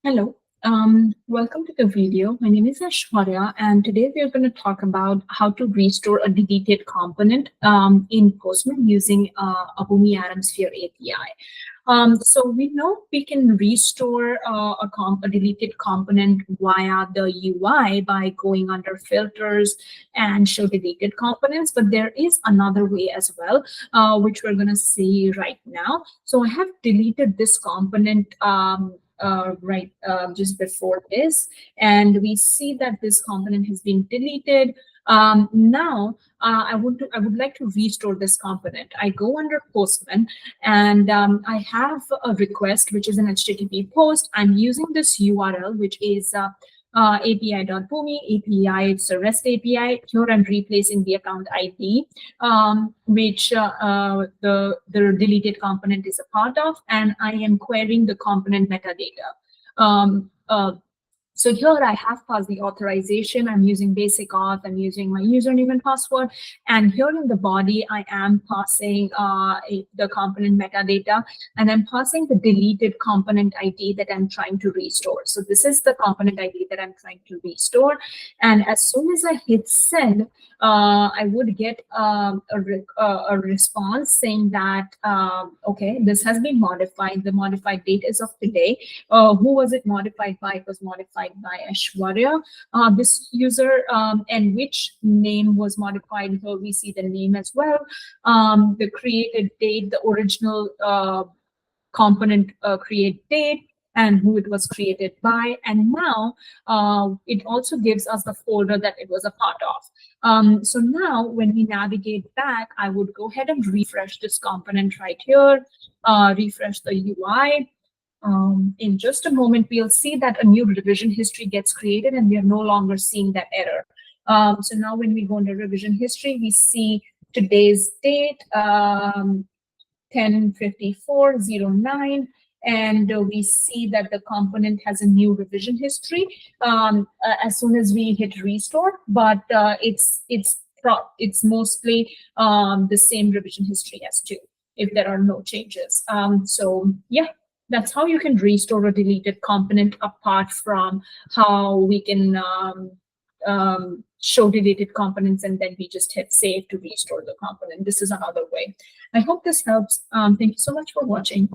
Hello, welcome to the video. My name is Ashwarya, and today we are going to talk about how to restore a deleted component in Postman using a Boomi Atom Sphere API. So we know we can restore a deleted component via the UI by going under filters and show deleted components, but there is another way as well, which we're going to see right now. So I have deleted this component just before this, and we see that this component has been deleted. Now I would like to restore this component. I go under Postman, and I have a request, which is an HTTP post. I'm using this URL, which is api.boomi API. It's a REST API. Here I'm replacing the account ID, which the deleted component is a part of, and I am querying the component metadata. Um, uh, so here I have passed the authorization. I'm using basic auth. I'm using my username and password. And here in the body, I am passing the component metadata, and I'm passing the deleted component ID that I'm trying to restore. So this is the component ID that I'm trying to restore. And as soon as I hit send, I would get a response saying that, okay, this has been modified. The modified date is of today. Who was it modified by? It was modified by Ashwarya, this user, and which name was modified. Here we see the name as well, the created date, the original component create date, and who it was created by. And now it also gives us the folder that it was a part of. So now when we navigate back, I would go ahead and refresh this component right here, refresh the UI. In just a moment, we'll see that a new revision history gets created, and we are no longer seeing that error. So now when we go into revision history, we see today's date, 10:54:09, and we see that the component has a new revision history as soon as we hit restore, but it's mostly the same revision history as two if there are no changes. So yeah, that's how you can restore a deleted component, apart from how we can show deleted components and then we just hit save to restore the component. This is another way. I hope this helps. Thank you so much for watching.